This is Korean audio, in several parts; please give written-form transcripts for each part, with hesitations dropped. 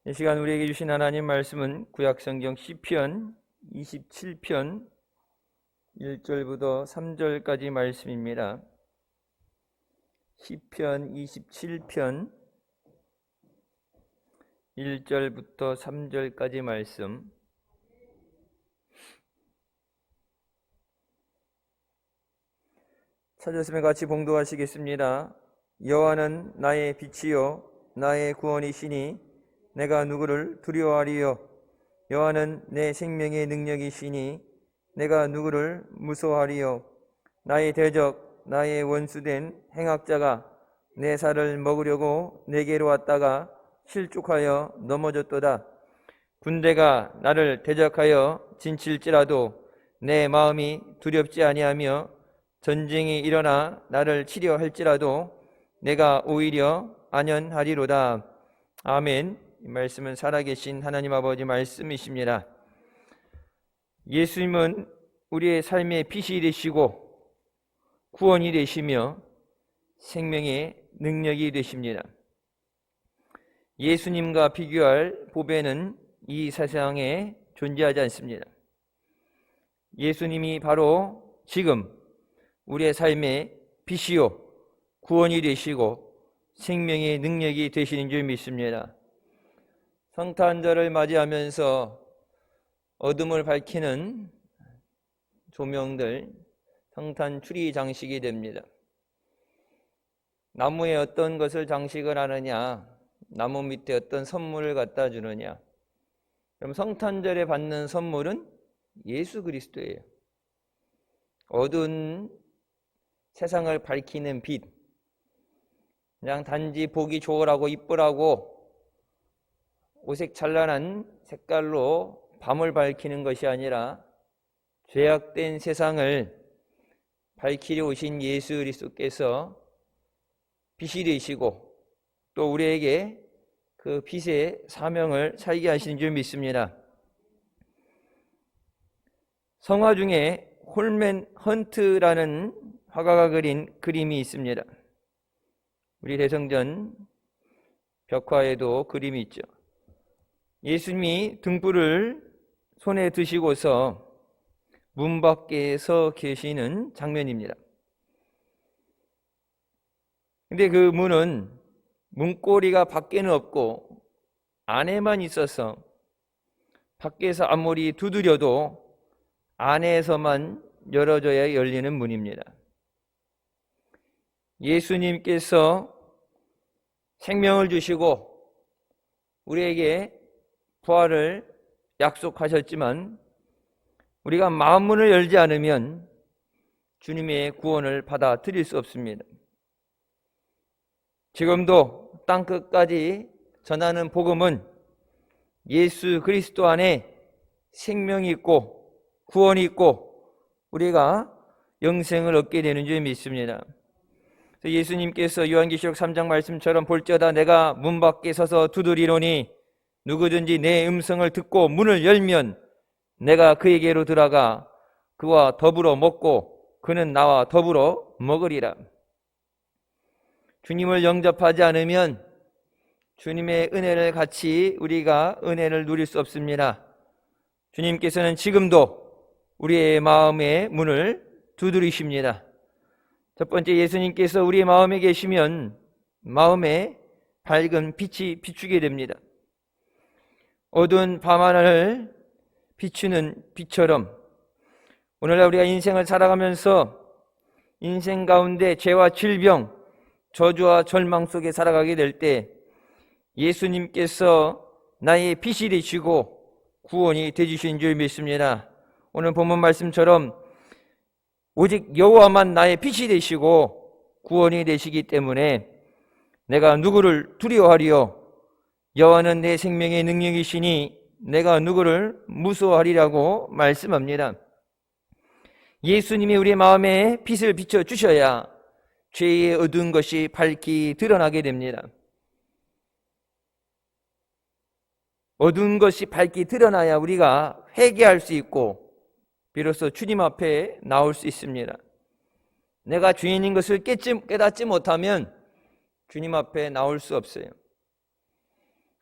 이 시간 우리에게 주신 하나님 말씀은 구약성경 시편 27편 1절부터 3절까지 말씀입니다. 시편 27편 1절부터 3절까지 말씀. 찾았으면 같이 봉독하시겠습니다. 여호와는 나의 빛이요 나의 구원이시니 내가 누구를 두려워하리요. 여호와는 내 생명의 능력이시니 내가 누구를 무서워하리요. 나의 대적 나의 원수된 행악자가 내 살을 먹으려고 내게로 왔다가 실족하여 넘어졌도다. 군대가 나를 대적하여 진칠지라도 내 마음이 두렵지 아니하며 전쟁이 일어나 나를 치려 할지라도 내가 오히려 안연하리로다. 아멘. 이 말씀은 살아계신 하나님 아버지 말씀이십니다. 예수님은 우리의 삶의 빛이 되시고 구원이 되시며 생명의 능력이 되십니다. 예수님과 비교할 보배는 이 세상에 존재하지 않습니다. 예수님이 바로 지금 우리의 삶의 빛이요 구원이 되시고 생명의 능력이 되시는 줄 믿습니다. 성탄절을 맞이하면서 어둠을 밝히는 조명들, 성탄 추리 장식이 됩니다. 나무에 어떤 것을 장식을 하느냐, 나무 밑에 어떤 선물을 갖다 주느냐. 그럼 성탄절에 받는 선물은 예수 그리스도예요. 어두운 세상을 밝히는 빛, 그냥 단지 보기 좋으라고 이쁘라고 오색 찬란한 색깔로 밤을 밝히는 것이 아니라 죄악된 세상을 밝히려 오신 예수 그리스도께서 빛이 되시고 또 우리에게 그 빛의 사명을 살게 하시는 줄 믿습니다. 성화 중에 홀맨 헌트라는 화가가 그린 그림이 있습니다. 우리 대성전 벽화에도 그림이 있죠. 예수님이 등불을 손에 드시고서 문 밖에 서 계시는 장면입니다. 근데 그 문은 문고리가 밖에는 없고 안에만 있어서 밖에서 아무리 두드려도 안에서만 열어져야 열리는 문입니다. 예수님께서 생명을 주시고 우리에게 부활을 약속하셨지만 우리가 마음문을 열지 않으면 주님의 구원을 받아들일 수 없습니다. 지금도 땅끝까지 전하는 복음은 예수 그리스도 안에 생명이 있고 구원이 있고 우리가 영생을 얻게 되는 줄 믿습니다. 예수님께서 요한계시록 3장 말씀처럼 볼지어다 내가 문 밖에 서서 두드리노니 누구든지 내 음성을 듣고 문을 열면 내가 그에게로 들어가 그와 더불어 먹고 그는 나와 더불어 먹으리라. 주님을 영접하지 않으면 주님의 은혜를 같이 우리가 은혜를 누릴 수 없습니다. 주님께서는 지금도 우리의 마음의 문을 두드리십니다. 첫 번째, 예수님께서 우리의 마음에 계시면 마음에 밝은 빛이 비추게 됩니다. 어두운 밤하늘을 비추는 빛처럼 오늘날 우리가 인생을 살아가면서 인생 가운데 죄와 질병, 저주와 절망 속에 살아가게 될 때 예수님께서 나의 빛이 되시고 구원이 되주신 줄 믿습니다. 오늘 본문 말씀처럼 오직 여호와만 나의 빛이 되시고 구원이 되시기 때문에 내가 누구를 두려워하리요. 여호와는 내 생명의 능력이시니 내가 누구를 무서워하리라고 말씀합니다. 예수님이 우리의 마음에 빛을 비춰주셔야 죄의 어두운 것이 밝히 드러나게 됩니다. 어두운 것이 밝히 드러나야 우리가 회개할 수 있고 비로소 주님 앞에 나올 수 있습니다. 내가 죄인인 것을 깨닫지 못하면 주님 앞에 나올 수 없어요.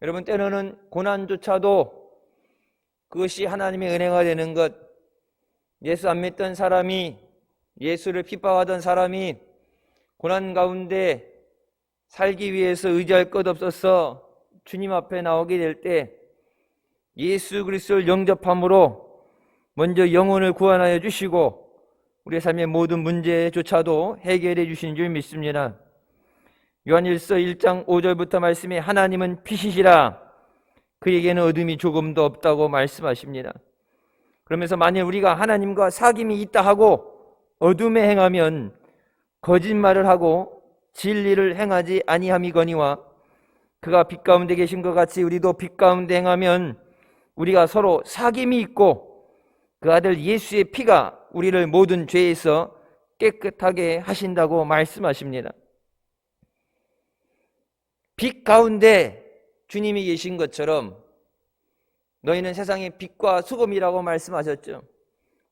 여러분, 때로는 고난조차도 그것이 하나님의 은혜가 되는 것, 예수 안 믿던 사람이, 예수를 핍박하던 사람이 고난 가운데 살기 위해서 의지할 것 없어서 주님 앞에 나오게 될 때 예수 그리스도를 영접함으로 먼저 영혼을 구원하여 주시고 우리의 삶의 모든 문제조차도 해결해 주시는 줄 믿습니다. 요한일서 1장 5절부터 말씀에 하나님은 빛이시라 그에게는 어둠이 조금도 없다고 말씀하십니다. 그러면서 만일 우리가 하나님과 사귐이 있다 하고 어둠에 행하면 거짓말을 하고 진리를 행하지 아니함이거니와 그가 빛 가운데 계신 것 같이 우리도 빛 가운데 행하면 우리가 서로 사귐이 있고 그 아들 예수의 피가 우리를 모든 죄에서 깨끗하게 하신다고 말씀하십니다. 빛 가운데 주님이 계신 것처럼 너희는 세상의 빛과 소금이라고 말씀하셨죠.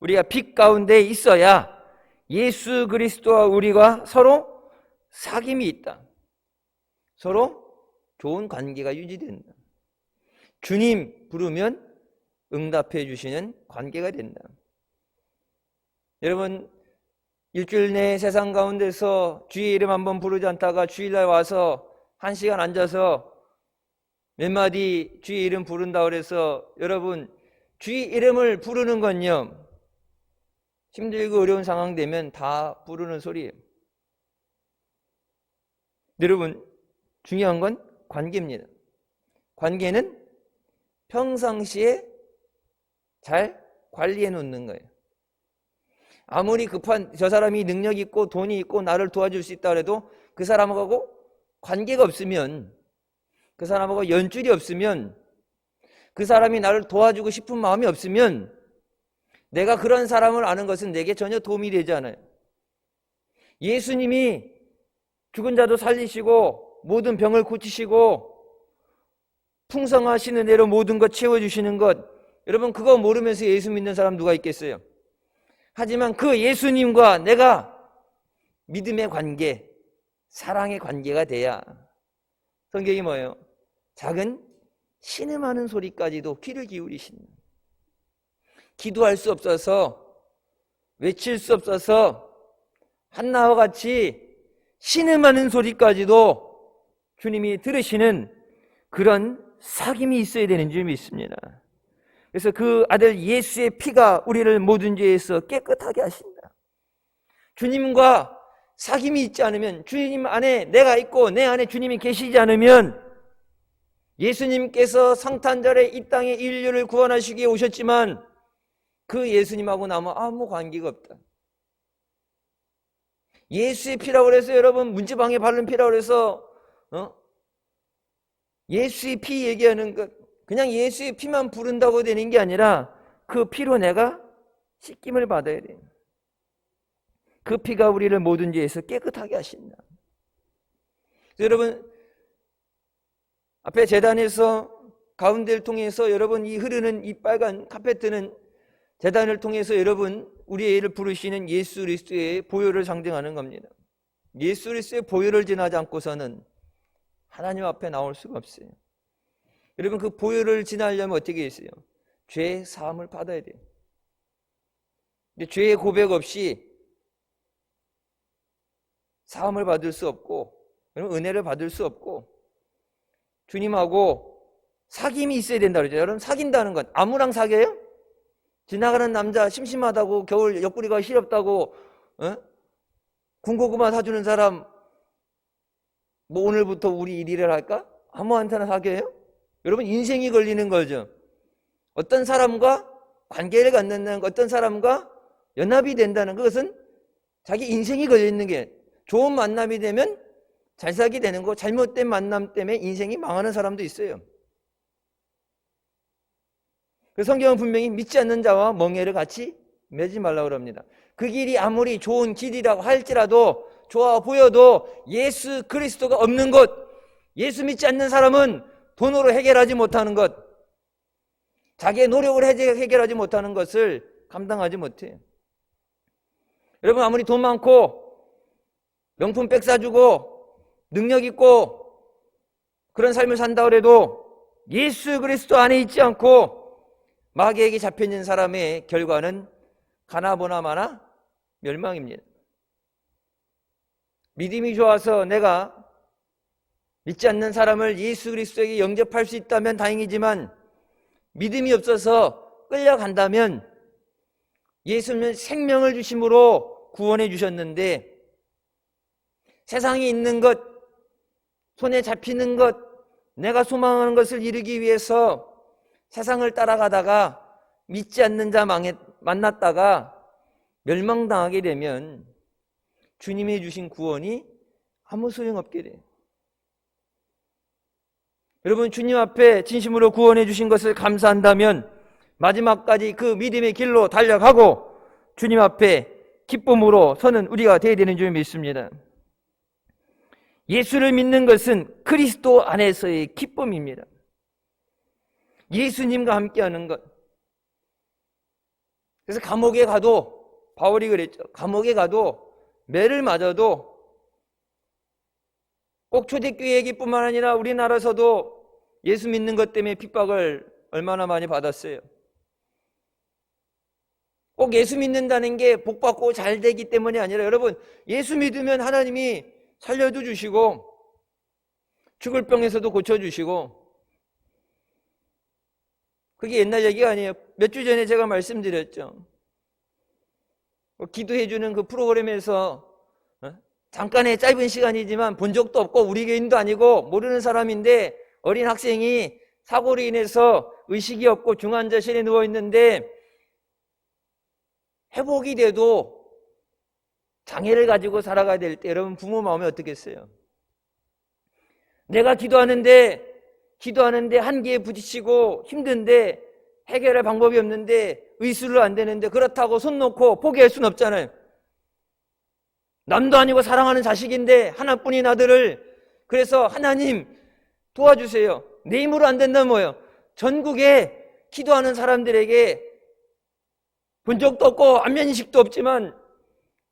우리가 빛 가운데 있어야 예수 그리스도와 우리가 서로 사귐이 있다. 서로 좋은 관계가 유지된다. 주님 부르면 응답해 주시는 관계가 된다. 여러분, 일주일 내에 세상 가운데서 주의 이름 한번 부르지 않다가 주일날 와서 1시간 앉아서 몇 마디 주의 이름 부른다 그래서 여러분, 주의 이름을 부르는 건요, 힘들고 어려운 상황 되면 다 부르는 소리예요. 여러분, 중요한 건 관계입니다. 관계는 평상시에 잘 관리해 놓는 거예요. 아무리 급한 저 사람이 능력 있고 돈이 있고 나를 도와줄 수 있다 그래도 그 사람하고 관계가 없으면, 그 사람하고 연줄이 없으면, 그 사람이 나를 도와주고 싶은 마음이 없으면 내가 그런 사람을 아는 것은 내게 전혀 도움이 되지 않아요. 예수님이 죽은 자도 살리시고 모든 병을 고치시고 풍성하시는 대로 모든 것 채워주시는 것, 여러분 그거 모르면서 예수 믿는 사람 누가 있겠어요? 하지만 그 예수님과 내가 믿음의 관계, 사랑의 관계가 돼야 성경이 뭐예요? 작은 신음하는 소리까지도 귀를 기울이신다. 기도할 수 없어서, 외칠 수 없어서 한나와 같이 신음하는 소리까지도 주님이 들으시는 그런 사귐이 있어야 되는 줄 믿습니다. 그래서 그 아들 예수의 피가 우리를 모든 죄에서 깨끗하게 하신다. 주님과 사귐이 있지 않으면, 주님 안에 내가 있고 내 안에 주님이 계시지 않으면, 예수님께서 성탄절에 이 땅에 인류를 구원하시기 위해 오셨지만 그 예수님하고 나면 아무 관계가 없다. 예수의 피라고 해서 여러분 문지방에 바른 피라고 해서 예수의 피 얘기하는 것, 그냥 예수의 피만 부른다고 되는 게 아니라 그 피로 내가 씻김을 받아야 돼요. 그 피가 우리를 모든 죄에서 깨끗하게 하신다. 여러분, 앞에 제단에서 가운데를 통해서 여러분 이 흐르는 이 빨간 카페트는 제단을 통해서 여러분 우리의 일을 부르시는 예수 그리스도의 보혈을 상징하는 겁니다. 예수 그리스도의 보혈을 지나지 않고서는 하나님 앞에 나올 수가 없어요. 여러분 그 보혈을 지나려면 어떻게 했어요? 죄 사함을 받아야 돼요. 근데 죄의 고백 없이 사함을 받을 수 없고, 여러분 은혜를 받을 수 없고, 주님하고 사귐이 있어야 된다 그러죠. 여러분 사귄다는 건 아무랑 사귀어요? 지나가는 남자 심심하다고, 겨울 옆구리가 시렵다고 군고구마 사주는 사람 뭐 오늘부터 우리 일을 할까? 아무한테나 사귀어요? 여러분 인생이 걸리는 거죠. 어떤 사람과 관계를 갖는다는 것, 어떤 사람과 연합이 된다는 그것은 자기 인생이 걸려있는 게, 좋은 만남이 되면 잘 살게 되는 거, 잘못된 만남 때문에 인생이 망하는 사람도 있어요. 그 성경은 분명히 믿지 않는 자와 멍에를 같이 매지 말라고 합니다. 그 길이 아무리 좋은 길이라고 할지라도, 좋아 보여도 예수 그리스도가 없는 것, 예수 믿지 않는 사람은 돈으로 해결하지 못하는 것, 자기의 노력을 해결하지 못하는 것을 감당하지 못해요. 여러분 아무리 돈 많고 명품 백 사주고 능력 있고 그런 삶을 산다 그래도 예수 그리스도 안에 있지 않고 마귀에게 잡혀있는 사람의 결과는 가나보나 마나 멸망입니다. 믿음이 좋아서 내가 믿지 않는 사람을 예수 그리스도에게 영접할 수 있다면 다행이지만, 믿음이 없어서 끌려간다면 예수는 생명을 주심으로 구원해 주셨는데, 세상에 있는 것, 손에 잡히는 것, 내가 소망하는 것을 이루기 위해서 세상을 따라가다가 믿지 않는 자 만났다가 멸망당하게 되면 주님이 주신 구원이 아무 소용없게 돼요. 여러분, 주님 앞에 진심으로 구원해 주신 것을 감사한다면 마지막까지 그 믿음의 길로 달려가고 주님 앞에 기쁨으로 서는 우리가 되어야 되는 줄 믿습니다. 예수를 믿는 것은 그리스도 안에서의 기쁨입니다. 예수님과 함께하는 것. 그래서 감옥에 가도, 바울이 그랬죠. 감옥에 가도 매를 맞아도 꼭 초대교회 얘기뿐만 아니라 우리나라에서도 예수 믿는 것 때문에 핍박을 얼마나 많이 받았어요. 꼭 예수 믿는다는 게 복받고 잘 되기 때문이 아니라, 여러분, 예수 믿으면 하나님이 살려도 주시고 죽을 병에서도 고쳐주시고, 그게 옛날 얘기가 아니에요. 몇 주 전에 제가 말씀드렸죠. 기도해주는 그 프로그램에서 잠깐의 짧은 시간이지만 본 적도 없고 우리 교인도 아니고 모르는 사람인데, 어린 학생이 사고로 인해서 의식이 없고 중환자실에 누워있는데 회복이 돼도 장애를 가지고 살아가야 될 때, 여러분 부모 마음이 어떻겠어요? 내가 기도하는데 한계에 부딪히고 힘든데 해결할 방법이 없는데 의술로 안 되는데, 그렇다고 손 놓고 포기할 수는 없잖아요. 남도 아니고 사랑하는 자식인데 하나뿐인 아들을, 그래서 하나님 도와주세요. 내 힘으로 안 된다면 뭐예요? 전국에 기도하는 사람들에게 본 적도 없고 안면인식도 없지만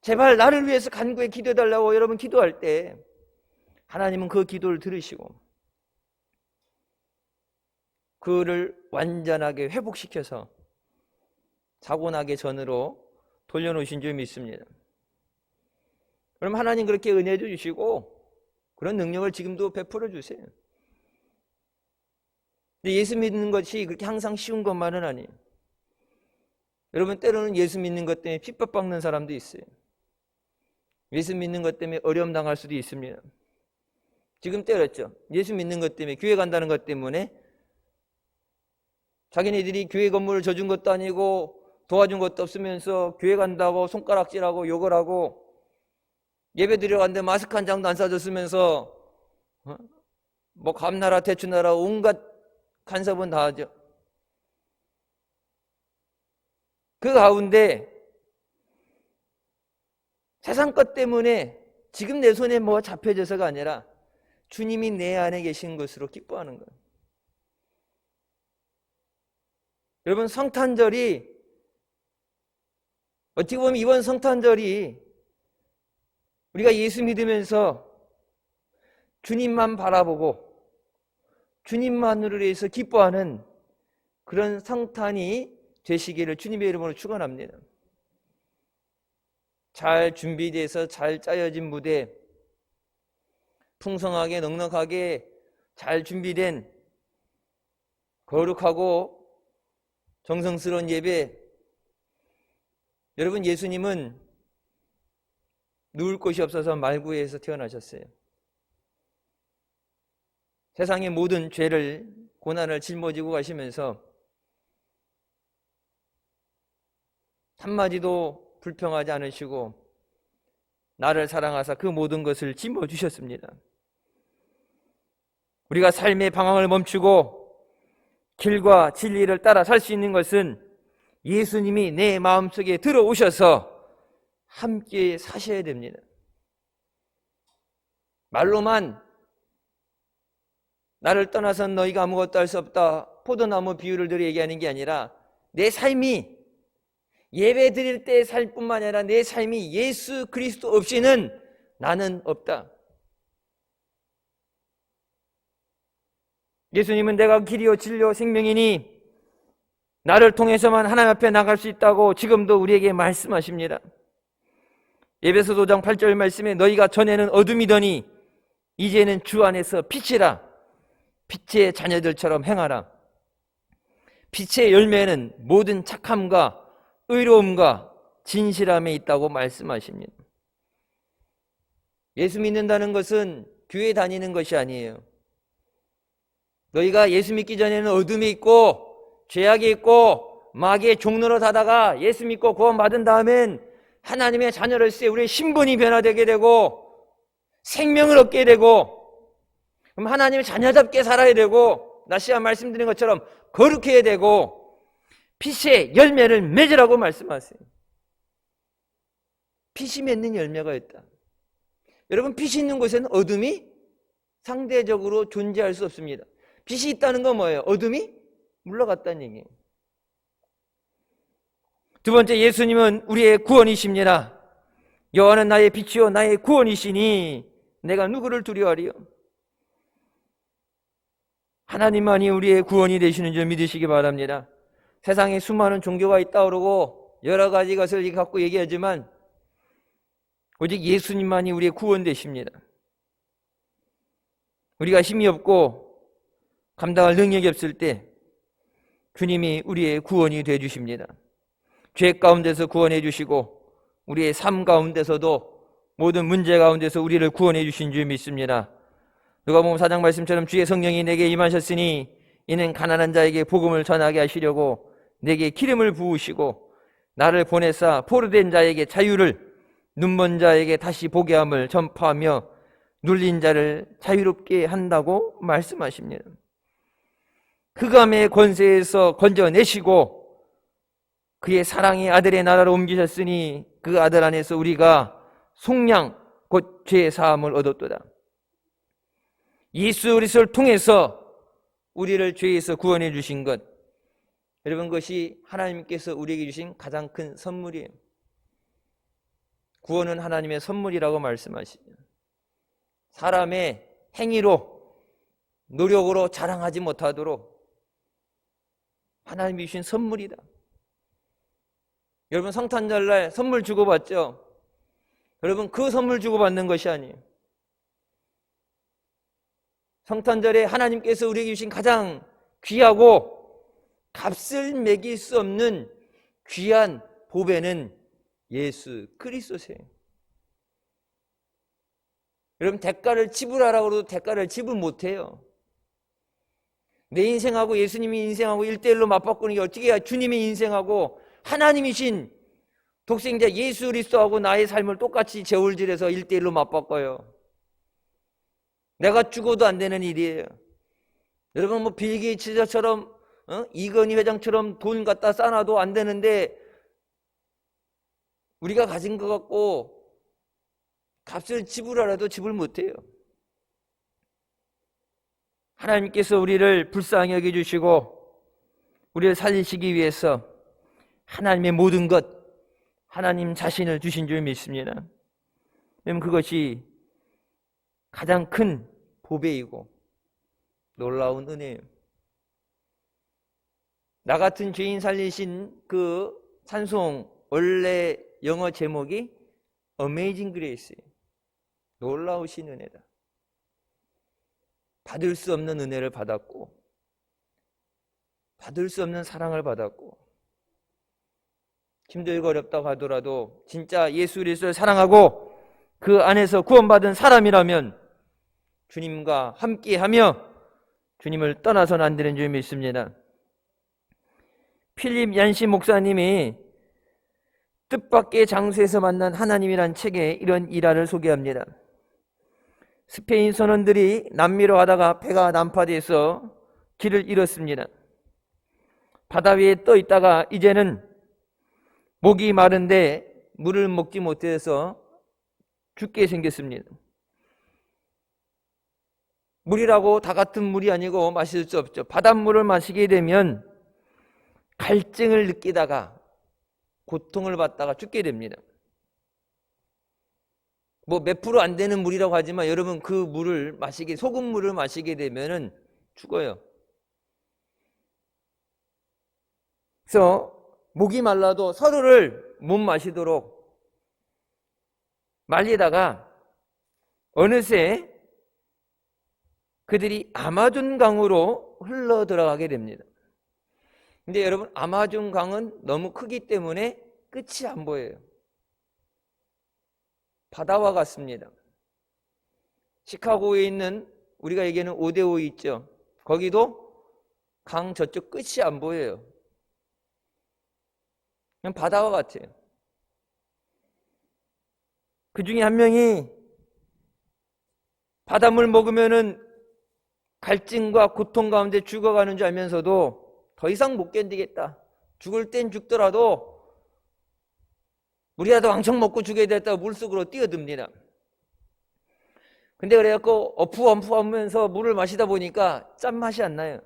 제발 나를 위해서 간구해 기도해달라고 여러분 기도할 때 하나님은 그 기도를 들으시고 그를 완전하게 회복시켜서 자고나기 전으로 돌려놓으신 줄 믿습니다. 그럼 하나님 그렇게 은혜도 주시고 그런 능력을 지금도 베풀어 주세요. 근데 예수 믿는 것이 그렇게 항상 쉬운 것만은 아니에요. 여러분, 때로는 예수 믿는 것 때문에 핍박받는 사람도 있어요. 예수 믿는 것 때문에 어려움 당할 수도 있습니다. 지금 때렸죠. 예수 믿는 것 때문에, 교회 간다는 것 때문에 자기네들이 교회 건물을 져준 것도 아니고 도와준 것도 없으면서 교회 간다고 손가락질하고 욕을 하고, 예배 드리러 갔는데 마스크 한 장도 안 싸줬으면서 뭐 감나라 대추나라 온갖 간섭은 다 하죠. 그 가운데 세상 것 때문에 지금 내 손에 뭐가 잡혀져서가 아니라 주님이 내 안에 계신 것으로 기뻐하는 거예요. 여러분, 성탄절이 어떻게 보면 이번 성탄절이 우리가 예수 믿으면서 주님만 바라보고 주님만으로 해서 기뻐하는 그런 성탄이 되시기를 주님의 이름으로 축원합니다. 잘 준비돼서 잘 짜여진 무대, 풍성하게 넉넉하게 잘 준비된 거룩하고 정성스러운 예배. 여러분, 예수님은 누울 곳이 없어서 말구에서 태어나셨어요. 세상의 모든 죄를, 고난을 짊어지고 가시면서 한마디도 불평하지 않으시고 나를 사랑하사 그 모든 것을 짊어주셨습니다. 우리가 삶의 방황을 멈추고 길과 진리를 따라 살 수 있는 것은 예수님이 내 마음속에 들어오셔서 함께 사셔야 됩니다. 말로만 나를 떠나선 너희가 아무것도 할 수 없다, 포도나무 비유를 들어 얘기하는 게 아니라 내 삶이 예배 드릴 때의 삶뿐만 아니라 내 삶이 예수 그리스도 없이는 나는 없다. 예수님은 내가 길이요 진리요 생명이니 나를 통해서만 하나님 앞에 나갈 수 있다고 지금도 우리에게 말씀하십니다. 에베소 5장 8절 말씀에 너희가 전에는 어둠이더니 이제는 주 안에서 빛이라. 빛의 자녀들처럼 행하라. 빛의 열매는 모든 착함과 의로움과 진실함에 있다고 말씀하십니다. 예수 믿는다는 것은 교회 다니는 것이 아니에요. 너희가 예수 믿기 전에는 어둠이 있고 죄악이 있고 마귀의 종로로 사다가 예수 믿고 구원받은 다음엔 하나님의 자녀로서의 우리의 신분이 변화되게 되고 생명을 얻게 되고 그럼 하나님의 자녀답게 살아야 되고 나시아 말씀드린 것처럼 거룩해야 되고 빛의 열매를 맺으라고 말씀하세요. 빛이 맺는 열매가 있다. 여러분, 빛이 있는 곳에는 어둠이 상대적으로 존재할 수 없습니다. 빛이 있다는 건 뭐예요? 어둠이 물러갔다는 얘기예요. 두 번째, 예수님은 우리의 구원이십니다. 여호와는 나의 빛이요 나의 구원이시니 내가 누구를 두려워하리요? 하나님만이 우리의 구원이 되시는 줄 믿으시기 바랍니다. 세상에 수많은 종교가 있다 그러고 여러 가지 것을 갖고 얘기하지만 오직 예수님만이 우리의 구원 되십니다. 우리가 힘이 없고 감당할 능력이 없을 때 주님이 우리의 구원이 되어 주십니다. 죄 가운데서 구원해 주시고 우리의 삶 가운데서도 모든 문제 가운데서 우리를 구원해 주신 줄 믿습니다. 누가복음 4장 말씀처럼 주의 성령이 내게 임하셨으니 이는 가난한 자에게 복음을 전하게 하시려고 내게 기름을 부으시고 나를 보내사 포로된 자에게 자유를 눈먼 자에게 다시 보게 함을 전파하며 눌린 자를 자유롭게 한다고 말씀하십니다. 흑암의 권세에서 건져내시고 그의 사랑의 아들의 나라로 옮기셨으니 그 아들 안에서 우리가 속량 곧 죄의 사함을 얻었도다. 예수 그리스도를 통해서 우리를 죄에서 구원해 주신 것, 여러분, 그것이 하나님께서 우리에게 주신 가장 큰 선물이에요. 구원은 하나님의 선물이라고 말씀하시죠. 사람의 행위로 노력으로 자랑하지 못하도록 하나님이 주신 선물이다. 여러분, 성탄절날 선물 주고받죠? 여러분, 그 선물 주고받는 것이 아니에요. 성탄절에 하나님께서 우리에게 주신 가장 귀하고 값을 매길 수 없는 귀한 보배는 예수 그리스도세요. 여러분, 대가를 지불하라고 해도 대가를 지불 못해요. 내 인생하고 예수님의 인생하고 1대1로 맞바꾸는 게 어떻게 해야 주님의 인생하고 하나님이신 독생자 예수 그리스도하고 나의 삶을 똑같이 저울질해서 1대1로 맞바꿔요. 내가 죽어도 안 되는 일이에요. 여러분, 뭐 빌 게이츠처럼 이건희 회장처럼 돈 갖다 쌓아놔도 안 되는데 우리가 가진 것 갖고 값을 지불하라도 지불 못해요. 하나님께서 우리를 불쌍히 여겨주시고 우리를 살리시기 위해서 하나님의 모든 것, 하나님 자신을 주신 줄 믿습니다. 왜냐하면 그것이 가장 큰 보배이고 놀라운 은혜예요. 나 같은 죄인 살리신 그 찬송, 원래 영어 제목이 Amazing Grace예요. 놀라우신 은혜다. 받을 수 없는 은혜를 받았고 받을 수 없는 사랑을 받았고 힘들고 어렵다고 하더라도 진짜 예수 그리스도를 사랑하고 그 안에서 구원받은 사람이라면 주님과 함께하며 주님을 떠나서는 안 되는 줄 믿습니다. 필립 얀시 목사님이 뜻밖의 장소에서 만난 하나님이란 책에 이런 일화를 소개합니다. 스페인 선원들이 남미로 가다가 배가 난파돼서 길을 잃었습니다. 바다 위에 떠 있다가 이제는 목이 마른데 물을 먹지 못해서 죽게 생겼습니다. 물이라고 다 같은 물이 아니고 마실 수 없죠. 바닷물을 마시게 되면 갈증을 느끼다가 고통을 받다가 죽게 됩니다. 뭐 몇 프로 안 되는 물이라고 하지만 여러분, 그 물을 마시게, 소금물을 마시게 되면은 죽어요. 그래서 목이 말라도 서로를 못 마시도록 말리다가 어느새 그들이 아마존 강으로 흘러 들어가게 됩니다. 근데 여러분, 아마존 강은 너무 크기 때문에 끝이 안 보여요. 바다와 같습니다. 시카고에 있는 우리가 얘기하는 오데오 있죠. 거기도 강 저쪽 끝이 안 보여요. 그냥 바다와 같아요. 그 중에 한 명이 바닷물 먹으면은 갈증과 고통 가운데 죽어가는 줄 알면서도 더 이상 못 견디겠다. 죽을 땐 죽더라도 물이라도 왕창 먹고 죽여야 되겠다고 물속으로 뛰어듭니다. 근데 그래갖고 어푸 하면서 물을 마시다 보니까 짠맛이 안 나요.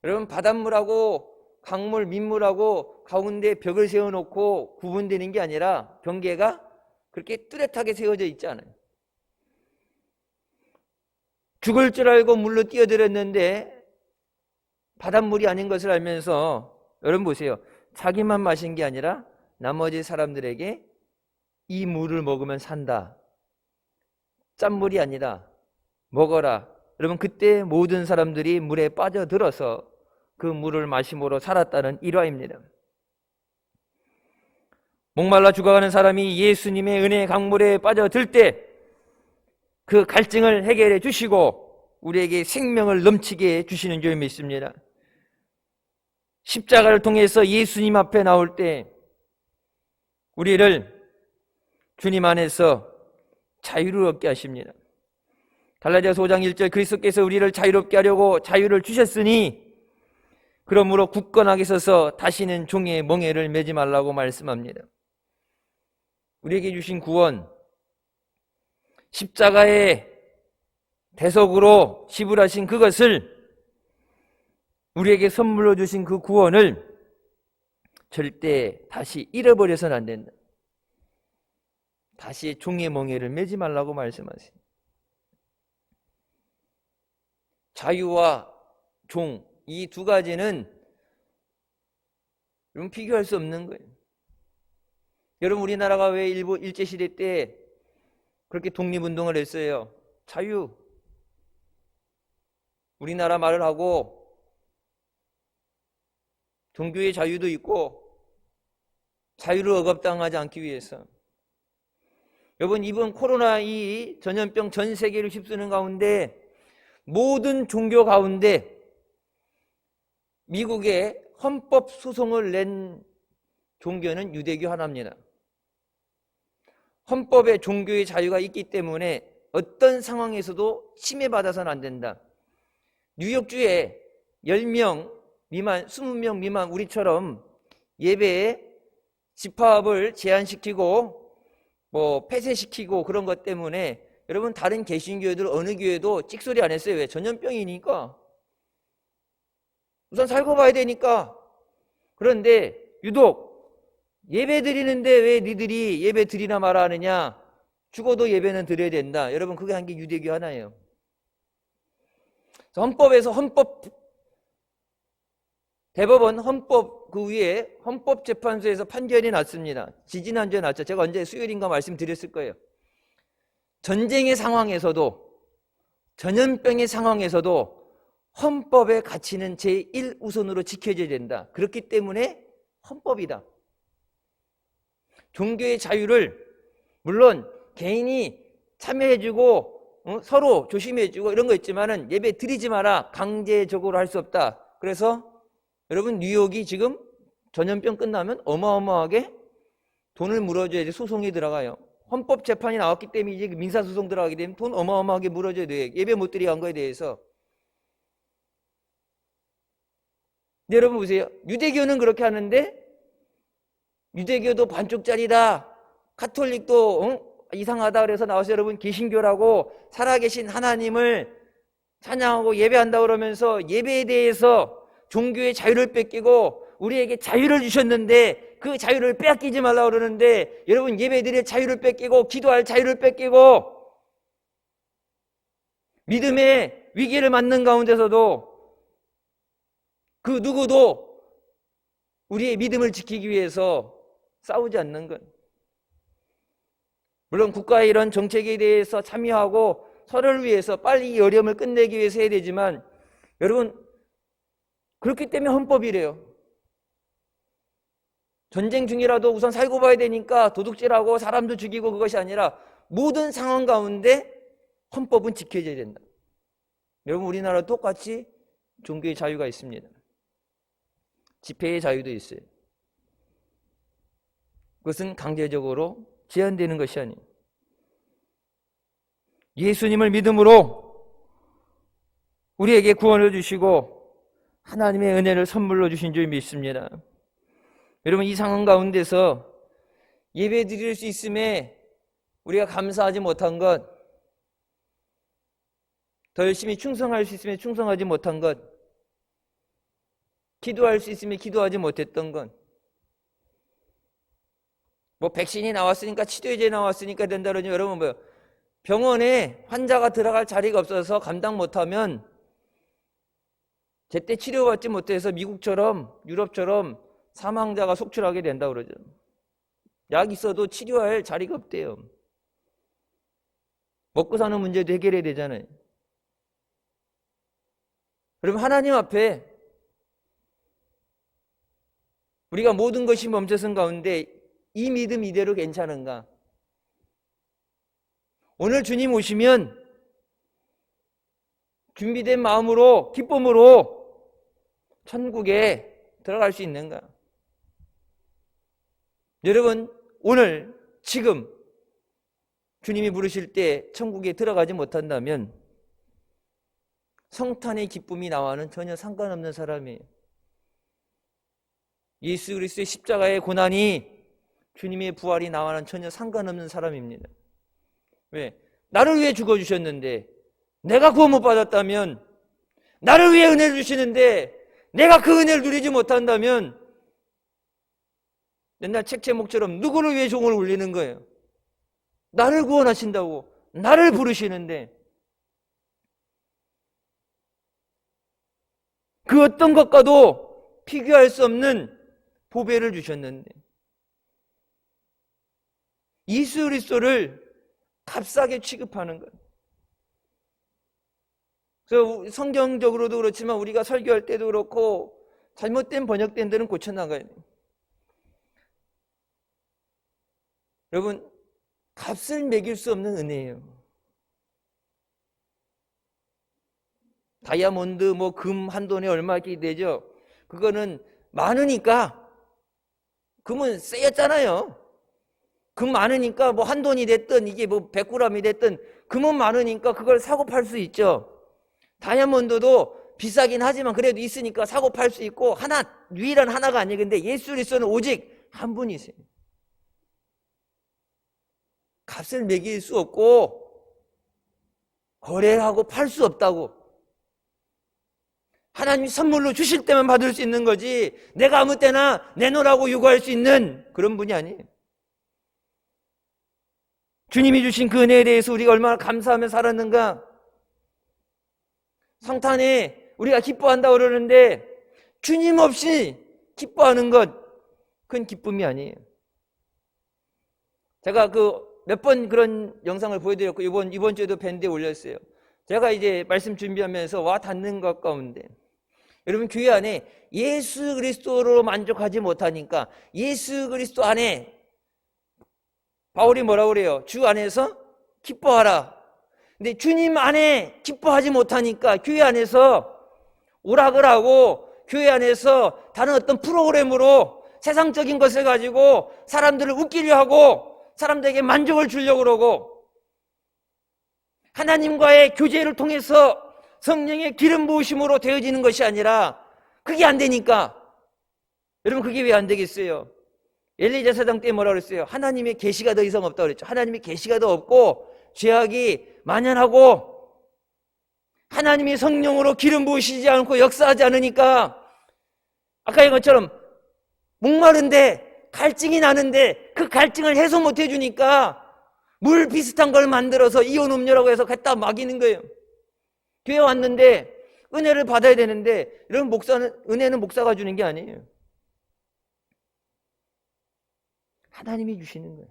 여러분, 바닷물하고 강물, 민물하고 가운데 벽을 세워놓고 구분되는 게 아니라 경계가 그렇게 뚜렷하게 세워져 있지 않아요. 죽을 줄 알고 물로 뛰어들었는데 바닷물이 아닌 것을 알면서, 여러분 보세요. 자기만 마신 게 아니라 나머지 사람들에게 이 물을 먹으면 산다. 짠물이 아니다. 먹어라. 여러분, 그때 모든 사람들이 물에 빠져들어서 그 물을 마심으로 살았다는 일화입니다. 목말라 죽어가는 사람이 예수님의 은혜의 강물에 빠져들 때 그 갈증을 해결해 주시고 우리에게 생명을 넘치게 해주시는 줄 믿습니다. 십자가를 통해서 예수님 앞에 나올 때 우리를 주님 안에서 자유를 얻게 하십니다. 갈라디아서 5장 1절, 그리스도께서 우리를 자유롭게 하려고 자유를 주셨으니 그러므로 굳건하게 서서 다시는 종의 멍에를 매지 말라고 말씀합니다. 우리에게 주신 구원, 십자가의 대속으로 지불하신 그것을, 우리에게 선물로 주신 그 구원을 절대 다시 잃어버려서는 안 된다. 다시 종의 멍에를 매지 말라고 말씀하세요. 자유와 종, 이 두 가지는 여러분 비교할 수 없는 거예요. 여러분, 우리나라가 왜 일제시대 때 그렇게 독립운동을 했어요? 자유. 우리나라 말을 하고 종교의 자유도 있고 자유를 억압당하지 않기 위해서. 여러분, 이번 코로나 이 전염병 전 세계를 휩쓰는 가운데 모든 종교 가운데 미국의 헌법 소송을 낸 종교는 유대교 하나입니다. 헌법에 종교의 자유가 있기 때문에 어떤 상황에서도 침해받아서는 안 된다. 뉴욕주에 10명 미만, 20명 미만 우리처럼 예배에 집합을 제한시키고 폐쇄시키고 그런 것 때문에 여러분, 다른 개신교회들 어느 교회도 찍소리 안 했어요. 왜? 전염병이니까. 우선 살고 봐야 되니까. 그런데 유독 예배 드리는데 왜 니들이 예배 드리나 마라 하느냐? 죽어도 예배는 드려야 된다. 여러분, 그게 한 게 유대교 하나예요. 헌법에서 대법원 헌법 그 위에 헌법재판소에서 판결이 났습니다. 지지난주에 났죠. 제가 언제 수요일인가 말씀드렸을 거예요. 전쟁의 상황에서도, 전염병의 상황에서도 헌법의 가치는 제1우선으로 지켜져야 된다. 그렇기 때문에 헌법이다. 종교의 자유를 물론 개인이 참여해주고 서로 조심해주고 이런 거 있지만은 예배 드리지 마라, 강제적으로 할 수 없다. 그래서 여러분, 뉴욕이 지금 전염병 끝나면 어마어마하게 돈을 물어줘야 돼. 소송이 들어가요. 헌법 재판이 나왔기 때문에 이제 민사소송 들어가게 되면 돈 어마어마하게 물어줘야 돼. 예배 못 드리게 한 거에 대해서. 근데 여러분 보세요. 유대교는 그렇게 하는데 유대교도 반쪽짜리다. 가톨릭도 이상하다 그래서 나와서 여러분 개신교라고 살아계신 하나님을 찬양하고 예배한다 그러면서 예배에 대해서 종교의 자유를 뺏기고 우리에게 자유를 주셨는데 그 자유를 빼앗기지 말라고 그러는데 여러분, 예배드릴 자유를 뺏기고 기도할 자유를 뺏기고 믿음의 위기를 맞는 가운데서도 그 누구도 우리의 믿음을 지키기 위해서 싸우지 않는 것. 물론 국가의 이런 정책에 대해서 참여하고 서로를 위해서 빨리 이 어려움을 끝내기 위해서 해야 되지만, 여러분, 그렇기 때문에 헌법이래요. 전쟁 중이라도 우선 살고 봐야 되니까 도둑질하고 사람도 죽이고 그것이 아니라 모든 상황 가운데 헌법은 지켜져야 된다. 여러분, 우리나라 똑같이 종교의 자유가 있습니다. 집회의 자유도 있어요. 그것은 강제적으로 제한되는 것이 아니에요. 예수님을 믿음으로 우리에게 구원을 주시고 하나님의 은혜를 선물로 주신 줄 믿습니다. 여러분, 이 상황 가운데서 예배 드릴 수 있음에 우리가 감사하지 못한 것, 더 열심히 충성할 수 있음에 충성하지 못한 것, 기도할 수 있음에 기도하지 못했던 것, 뭐 백신이 나왔으니까 치료제 나왔으니까 된다 그러니, 여러분, 뭐요? 병원에 환자가 들어갈 자리가 없어서 감당 못하면 제때 치료받지 못해서 미국처럼 유럽처럼 사망자가 속출하게 된다고 그러죠. 약 있어도 치료할 자리가 없대요. 먹고 사는 문제도 해결해야 되잖아요. 그럼 하나님 앞에 우리가 모든 것이 멈춰선 가운데 이 믿음 이대로 괜찮은가? 오늘 주님 오시면 준비된 마음으로, 기쁨으로 천국에 들어갈 수 있는가? 여러분, 오늘 지금 주님이 부르실 때 천국에 들어가지 못한다면 성탄의 기쁨이 나와는 전혀 상관없는 사람이에요. 예수 그리스도의 십자가의 고난이 주님의 부활이 나와는 전혀 상관없는 사람입니다. 왜? 나를 위해 죽어주셨는데, 내가 구원 못 받았다면, 나를 위해 은혜를 주시는데 내가 그 은혜를 누리지 못한다면 옛날 책 제목처럼 누구를 위해 종을 울리는 거예요? 나를 구원하신다고, 나를 부르시는데 그 어떤 것과도 비교할 수 없는 보배를 주셨는데, 예수 그리스도를 값싸게 취급하는 것. 그래서 성경적으로도 그렇지만 우리가 설교할 때도 그렇고 잘못된 번역된 데는 고쳐나가야 돼요. 여러분, 값을 매길 수 없는 은혜예요. 다이아몬드, 뭐 금 한 돈에 얼마 이렇게 되죠? 그거는 많으니까, 금은 세였잖아요. 금 많으니까 뭐 한 돈이 됐든 이게 뭐 100g이 됐든 금은 많으니까 그걸 사고 팔 수 있죠. 다이아몬드도 비싸긴 하지만 그래도 있으니까 사고 팔 수 있고, 하나, 유일한 하나가 아니에요. 근데 예수 그리스도는 오직 한 분이세요. 값을 매길 수 없고 거래하고 팔 수 없다고. 하나님이 선물로 주실 때만 받을 수 있는 거지, 내가 아무 때나 내놓으라고 요구할 수 있는 그런 분이 아니에요. 주님이 주신 그 은혜에 대해서 우리가 얼마나 감사하며 살았는가. 성탄에 우리가 기뻐한다고 그러는데 주님 없이 기뻐하는 것, 그건 기쁨이 아니에요. 제가 몇 번 그런 영상을 보여드렸고 이번 주에도 밴드에 올렸어요. 제가 이제 말씀 준비하면서 와 닿는 것 가운데, 여러분, 교회 안에 예수 그리스도로 만족하지 못하니까 예수 그리스도 안에, 바울이 뭐라고 그래요? 주 안에서 기뻐하라. 근데 주님 안에 기뻐하지 못하니까 교회 안에서 오락을 하고 교회 안에서 다른 어떤 프로그램으로 세상적인 것을 가지고 사람들을 웃기려 하고 사람들에게 만족을 주려고 그러고, 하나님과의 교제를 통해서 성령의 기름 부으심으로 되어지는 것이 아니라 그게 안 되니까, 여러분, 그게 왜 안 되겠어요? 엘리야 사장 때 뭐라 그랬어요? 하나님의 계시가 더 이상 없다고 그랬죠. 하나님의 계시가 더 없고 죄악이 만연하고 하나님이 성령으로 기름 부으시지 않고 역사하지 않으니까, 아까 한 것처럼 목마른데 갈증이 나는데 그 갈증을 해소 못 해주니까 물 비슷한 걸 만들어서 이온 음료라고 해서 갖다 막이는 거예요. 교회 왔는데 은혜를 받아야 되는데, 여러분, 은혜는 목사가 주는 게 아니에요. 하나님이 주시는 거예요.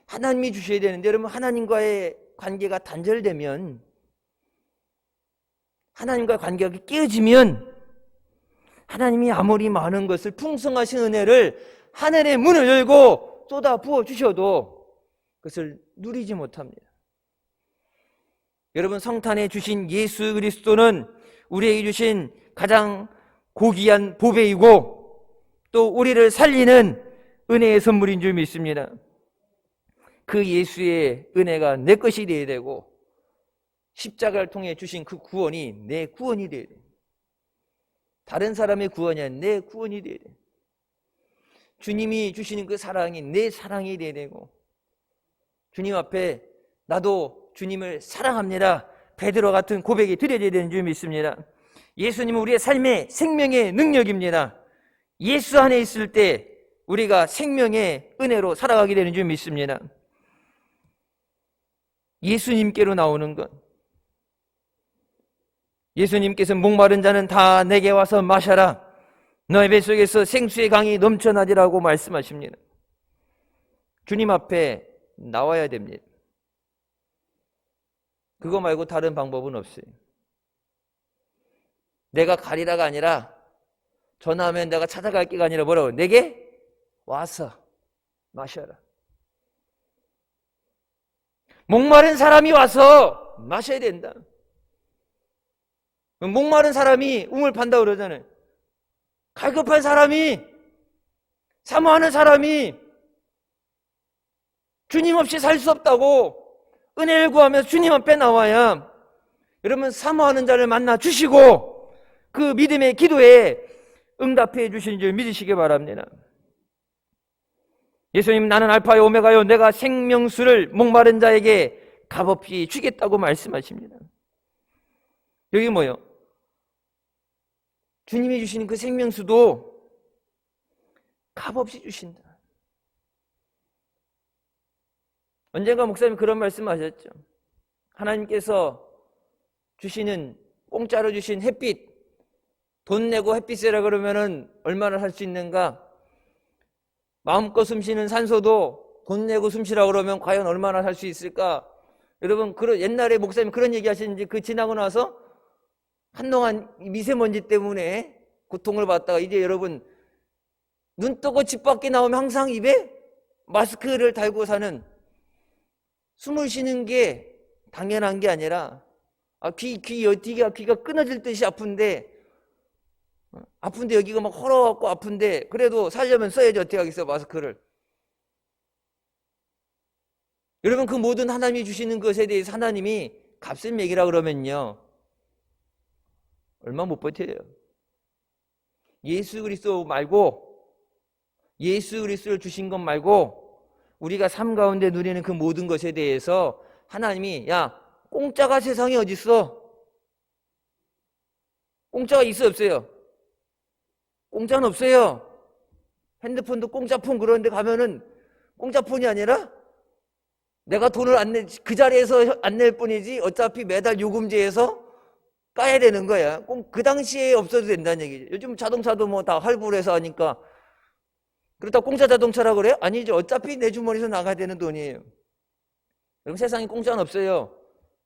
하나님이 주셔야 되는데, 여러분, 하나님과의 관계가 단절되면, 하나님과의 관계가 깨어지면, 하나님이 아무리 많은 것을, 풍성하신 은혜를 하늘의 문을 열고 쏟아 부어 주셔도 그것을 누리지 못합니다. 여러분, 성탄에 주신 예수 그리스도는 우리에게 주신 가장 고귀한 보배이고, 또 우리를 살리는 은혜의 선물인 줄 믿습니다. 그 예수의 은혜가 내 것이 되어야 되고, 십자가를 통해 주신 그 구원이 내 구원이 되어야 돼. 다른 사람의 구원이 아니라 내 구원이 되어야 돼. 주님이 주시는 그 사랑이 내 사랑이 되어야 되고, 주님 앞에 나도 주님을 사랑합니다, 베드로 같은 고백이 드려져야 되는 줄 믿습니다. 예수님은 우리의 삶의 생명의 능력입니다. 예수 안에 있을 때 우리가 생명의 은혜로 살아가게 되는 줄 믿습니다. 예수님께로 나오는 것, 예수님께서 목마른 자는 다 내게 와서 마셔라, 너의 뱃속에서 생수의 강이 넘쳐나리라고 말씀하십니다. 주님 앞에 나와야 됩니다. 그거 말고 다른 방법은 없어요. 내가 가리라가 아니라, 전화하면 내가 찾아갈 게가 아니라 뭐라고? 내게 와서 마셔라. 목마른 사람이 와서 마셔야 된다. 목마른 사람이 우물 판다 그러잖아요. 갈급한 사람이, 사모하는 사람이 주님 없이 살 수 없다고 은혜를 구하면서 주님 앞에 나와야, 여러분, 사모하는 자를 만나 주시고 그 믿음의 기도에 응답해 주시는 줄 믿으시기 바랍니다. 예수님, 나는 알파요 오메가요, 내가 생명수를 목마른 자에게 값없이 주겠다고 말씀하십니다. 여기 뭐요? 주님이 주시는 그 생명수도 값없이 주신다. 언젠가 목사님이 그런 말씀하셨죠. 하나님께서 주시는, 공짜로 주신 햇빛, 돈 내고 햇빛 쐬라 그러면은 얼마나 살 수 있는가? 마음껏 숨쉬는 산소도 돈 내고 숨쉬라 그러면 과연 얼마나 살 수 있을까? 여러분, 옛날에 목사님 그런 얘기 하시는지, 그 지나고 나서 한동안 미세먼지 때문에 고통을 받다가 이제 여러분, 눈 뜨고 집 밖에 나오면 항상 입에 마스크를 달고 사는, 숨을 쉬는 게 당연한 게 아니라, 귀가 끊어질 듯이 아픈데 여기가 막 헐어갖고 아픈데, 그래도 살려면 써야지, 어떻게 하겠어, 마스크를. 여러분, 그 모든 하나님이 주시는 것에 대해서 하나님이 값을 매기라 그러면요, 얼마 못 버텨요. 예수 그리스도 말고, 예수 그리스도를 주신 것 말고 우리가 삶 가운데 누리는 그 모든 것에 대해서 하나님이, 야, 공짜가 세상에 어디 있어? 공짜가 있어, 없어요? 공짜는 없어요. 핸드폰도 공짜폰 그런 데 가면은 공짜폰이 아니라 내가 돈을 그 자리에서 안 낼 뿐이지 어차피 매달 요금제에서 까야 되는 거야. 꼭 그 당시에 없어도 된다는 얘기죠. 요즘 자동차도 뭐 다 할부를 해서 하니까. 그렇다고 공짜 자동차라고 그래요? 아니죠. 어차피 내 주머니에서 나가야 되는 돈이에요. 여러분, 세상에 공짜는 없어요.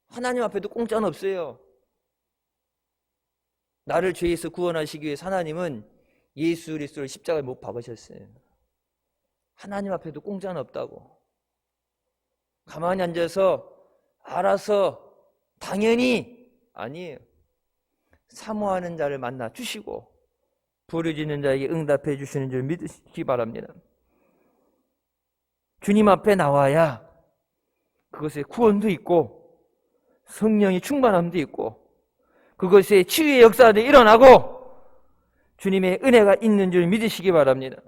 하나님 앞에도 공짜는 없어요. 나를 죄에서 구원하시기 위해서 하나님은 예수 그리스도를 십자가에 못 박으셨어요. 하나님 앞에도 공짜는 없다고. 가만히 앉아서 알아서 당연히 아니에요. 사모하는 자를 만나 주시고 부르짖는 자에게 응답해 주시는 줄 믿으시기 바랍니다. 주님 앞에 나와야 그것에 구원도 있고 성령의 충만함도 있고 그것에 치유의 역사도 일어나고 주님의 은혜가 있는 줄 믿으시기 바랍니다.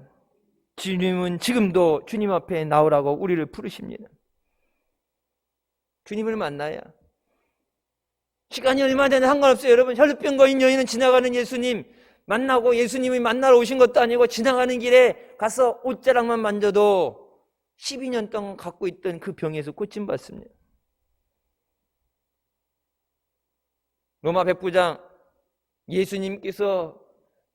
주님은 지금도 주님 앞에 나오라고 우리를 부르십니다. 주님을 만나야, 시간이 얼마 되나 상관없어요. 여러분, 혈루병 거인 여인은 지나가는 예수님 만나고, 예수님이 만나러 오신 것도 아니고 지나가는 길에 가서 옷자락만 만져도 12년 동안 갖고 있던 그 병에서 고침받습니다. 로마 백부장 예수님께서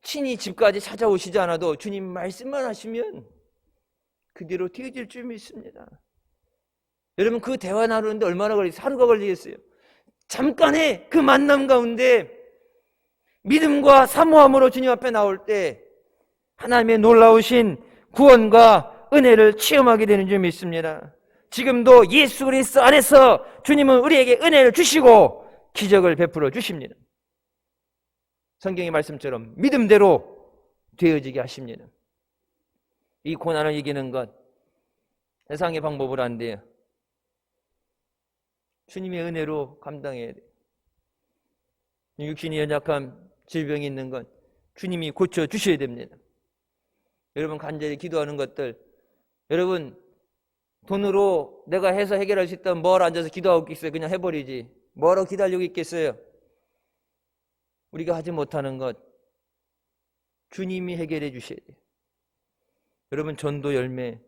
친히 집까지 찾아오시지 않아도 주님 말씀만 하시면 그대로 되어질 줄 믿습니다. 여러분, 그 대화 나누는데 얼마나 걸리겠어요? 하루가 걸리겠어요? 잠깐의 그 만남 가운데 믿음과 사모함으로 주님 앞에 나올 때 하나님의 놀라우신 구원과 은혜를 체험하게 되는 줄 믿습니다. 지금도 예수 그리스도 안에서 주님은 우리에게 은혜를 주시고 기적을 베풀어 주십니다. 성경의 말씀처럼 믿음대로 되어지게 하십니다. 이 고난을 이기는 것 세상의 방법으로 안 돼요. 주님의 은혜로 감당해야 돼요. 육신이 연약함, 질병이 있는 건 주님이 고쳐주셔야 됩니다. 여러분, 간절히 기도하는 것들, 여러분 돈으로 내가 해서 해결할 수 있다면 뭐하러 앉아서 기도하고 있겠어요? 그냥 해버리지. 뭐하러 기다리고 있겠어요? 우리가 하지 못하는 것 주님이 해결해 주셔야 돼요. 여러분, 전도 열매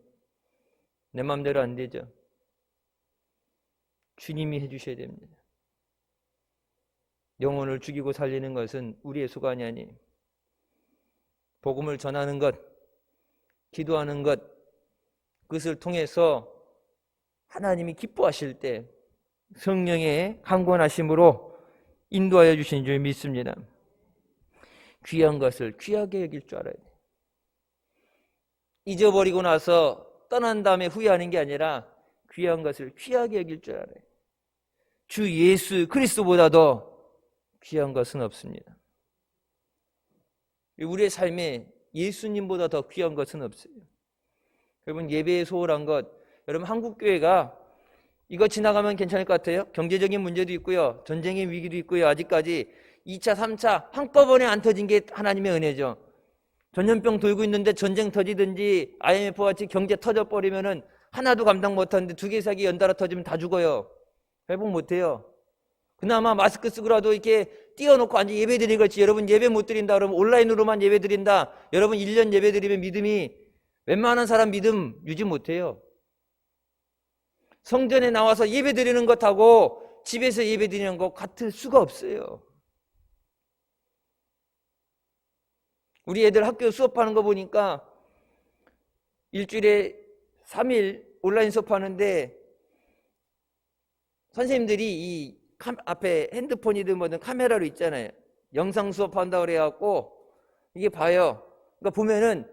내 마음대로 안 되죠. 주님이 해주셔야 됩니다. 영혼을 죽이고 살리는 것은 우리의 수관이 아니에요. 복음을 전하는 것, 기도하는 것, 그것을 통해서 하나님이 기뻐하실 때 성령의 강권하심으로 인도하여 주신 줄 믿습니다. 귀한 것을 귀하게 여길 줄 알아야 돼요. 잊어버리고 나서 떠난 다음에 후회하는 게 아니라 귀한 것을 귀하게 여길 줄 알아요. 주 예수 그리스도보다 더 귀한 것은 없습니다. 우리의 삶에 예수님보다 더 귀한 것은 없어요. 여러분, 예배에 소홀한 것, 여러분 한국교회가 이거 지나가면 괜찮을 것 같아요? 경제적인 문제도 있고요, 전쟁의 위기도 있고요, 아직까지 2차, 3차 한꺼번에 안 터진 게 하나님의 은혜죠. 전염병 돌고 있는데 전쟁 터지든지 IMF 같이 경제 터져버리면은 하나도 감당 못하는데 2개, 3개 연달아 터지면 다 죽어요. 회복 못해요. 그나마 마스크 쓰고라도 이렇게 띄워놓고 앉아 예배 드리는 거지. 여러분, 예배 못 드린다 그러면 온라인으로만 예배 드린다. 여러분 1년 예배 드리면 믿음이, 웬만한 사람 믿음 유지 못해요. 성전에 나와서 예배 드리는 것하고 집에서 예배 드리는 것 같을 수가 없어요. 우리 애들 학교 수업하는 거 보니까 일주일에 3일 온라인 수업하는데 선생님들이 이 앞에 핸드폰이든 뭐든 카메라로 있잖아요. 영상 수업한다고 그래갖고 이게 봐요. 그러니까 보면은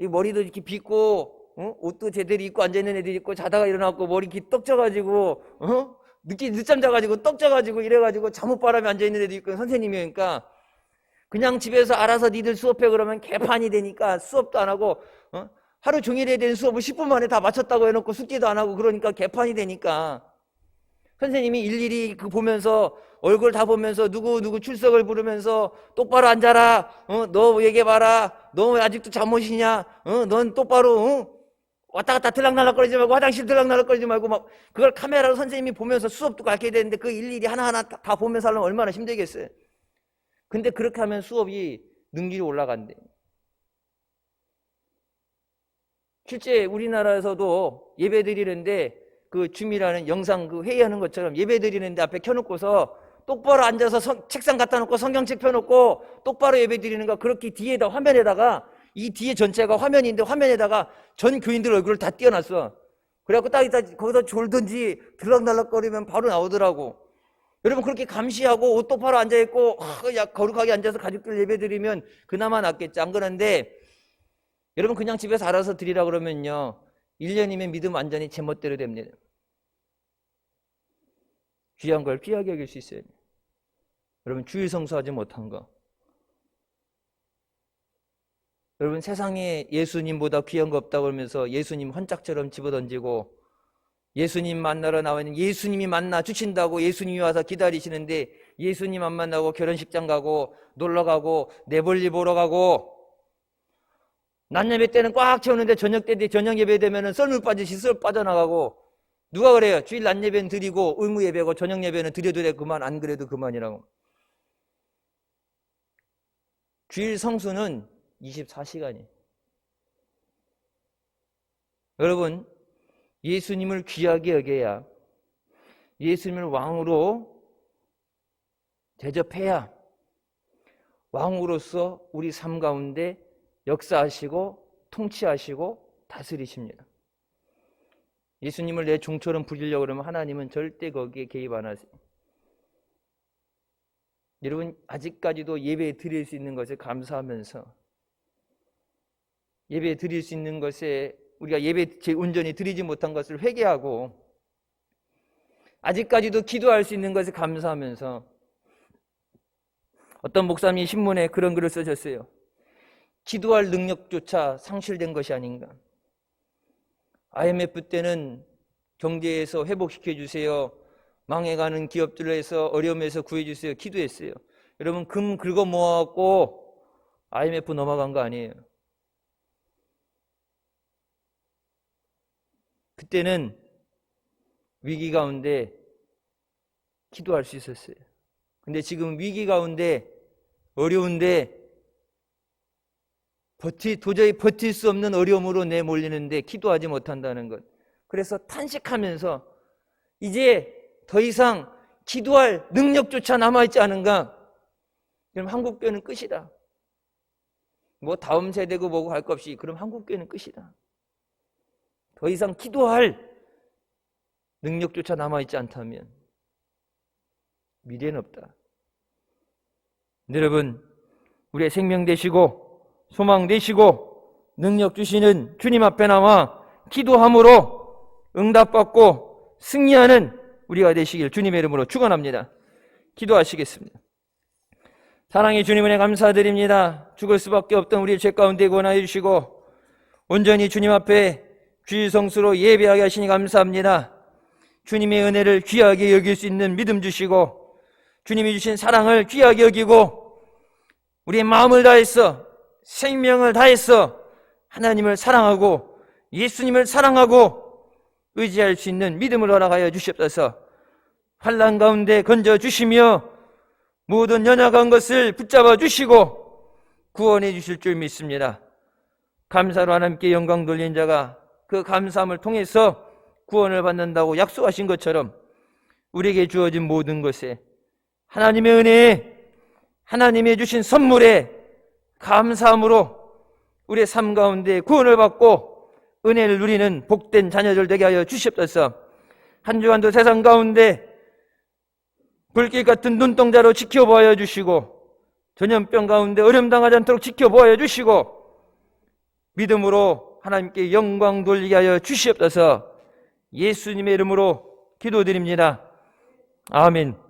이 머리도 이렇게 빗고 옷도 제대로 입고 앉아있는 애들이 있고, 자다가 일어나고 머리 이렇게 떡 져가지고 늦잠 자가지고 떡 져가지고 이래가지고 잠옷바람에 앉아있는 애들이 있고, 선생님이 그러니까 그냥 집에서 알아서 니들 수업해 그러면 개판이 되니까 수업도 안 하고 하루 종일 해야 되는 수업을 10분 만에 다 마쳤다고 해놓고 숙제도 안 하고 그러니까 개판이 되니까 선생님이 일일이 그 보면서 얼굴 다 보면서 누구 출석을 부르면서 똑바로 앉아라, 너 얘기해봐라, 너 왜 아직도 잠옷이냐, 넌 똑바로 왔다 갔다 들락날락거리지 말고 화장실 들락날락거리지 말고 막 그걸 카메라로 선생님이 보면서 수업도 가르쳐야 되는데 그 일일이 하나하나 다 보면서 하려면 얼마나 힘들겠어요. 근데 그렇게 하면 수업이 능률이 올라간대. 실제 우리나라에서도 예배 드리는데 그 줌이라는 영상 그 회의하는 것처럼 예배 드리는데 앞에 켜놓고서 똑바로 앉아서 책상 갖다 놓고 성경책 펴놓고 똑바로 예배 드리는 거, 그렇게 뒤에다 화면에다가, 이 뒤에 전체가 화면인데 화면에다가 전 교인들 얼굴을 다 띄워놨어. 그래갖고 딱 이따 거기서 졸든지 들락날락거리면 바로 나오더라고. 여러분, 그렇게 감시하고 옷 똑바로 앉아있고 거룩하게 앉아서 가족들 예배 드리면 그나마 낫겠지. 안 그런데 여러분, 그냥 집에서 알아서 드리라 그러면요 1년이면 믿음 완전히 제멋대로 됩니다. 귀한 걸 귀하게 여길 수 있어야 돼요. 여러분, 주일 성수하지 못한 거, 여러분 세상에 예수님보다 귀한 거 없다고 그러면서 예수님 헌짝처럼 집어던지고, 예수님 만나러 나와있는 예수님이 만나 주신다고 예수님이 와서 기다리시는데 예수님 안 만나고 결혼식장 가고 놀러가고 내볼일 보러 가고, 낮 예배 때는 꽉 채우는데 저녁 예배 되면은 썰물 빠지시 썰 빠져나가고. 누가 그래요? 주일 낮 예배는 드리고 의무 예배고 저녁 예배는 드려도 돼 그만, 안 그래도 그만이라고. 주일 성수는 24시간이에요. 여러분, 예수님을 귀하게 여겨야, 예수님을 왕으로 대접해야 왕으로서 우리 삶 가운데 역사하시고 통치하시고 다스리십니다. 예수님을 내 종처럼 부리려고 그러면 하나님은 절대 거기에 개입 안 하세요. 여러분, 아직까지도 예배 드릴 수 있는 것에 감사하면서, 예배 드릴 수 있는 것에 우리가 예배 온전히 드리지 못한 것을 회개하고, 아직까지도 기도할 수 있는 것에 감사하면서, 어떤 목사님이 신문에 그런 글을 쓰셨어요. 기도할 능력조차 상실된 것이 아닌가. IMF 때는 경제에서 회복시켜 주세요, 망해가는 기업들에서 어려움에서 구해주세요 기도했어요. 여러분, 금 긁어 모아갖고 IMF 넘어간 거 아니에요. 그때는 위기 가운데 기도할 수 있었어요. 근데 지금 위기 가운데 어려운데 도저히 버틸 수 없는 어려움으로 내몰리는데 기도하지 못한다는 것. 그래서 탄식하면서 이제 더 이상 기도할 능력조차 남아있지 않은가? 그럼 한국교회는 끝이다. 뭐 다음 세대고 뭐고 할 것 없이 그럼 한국교회는 끝이다. 더 이상 기도할 능력조차 남아있지 않다면 미래는 없다. 여러분, 우리의 생명 되시고 소망 되시고 능력 주시는 주님 앞에 나와 기도함으로 응답받고 승리하는 우리가 되시길 주님의 이름으로 축원합니다. 기도하시겠습니다. 사랑의 주님, 은혜 감사드립니다. 죽을 수밖에 없던 우리의 죄 가운데 구원하여 주시고 온전히 주님 앞에 주의성수로 예배하게 하시니 감사합니다. 주님의 은혜를 귀하게 여길 수 있는 믿음 주시고 주님이 주신 사랑을 귀하게 여기고 우리의 마음을 다해서 생명을 다해서 하나님을 사랑하고 예수님을 사랑하고 의지할 수 있는 믿음을 허락하여 주시옵소서. 환난 가운데 건져주시며 모든 연약한 것을 붙잡아 주시고 구원해 주실 줄 믿습니다. 감사로 하나님께 영광 돌린 자가 그 감사함을 통해서 구원을 받는다고 약속하신 것처럼 우리에게 주어진 모든 것에 하나님의 은혜에 하나님이 주신 선물에 감사함으로 우리의 삶 가운데 구원을 받고 은혜를 누리는 복된 자녀들 되게 하여 주시옵소서. 한 주간도 세상 가운데 불길 같은 눈동자로 지켜보아 주시고 전염병 가운데 어려움 당하지 않도록 지켜보아 주시고 믿음으로 하나님께 영광 돌리게 하여 주시옵소서. 예수님의 이름으로 기도드립니다. 아멘.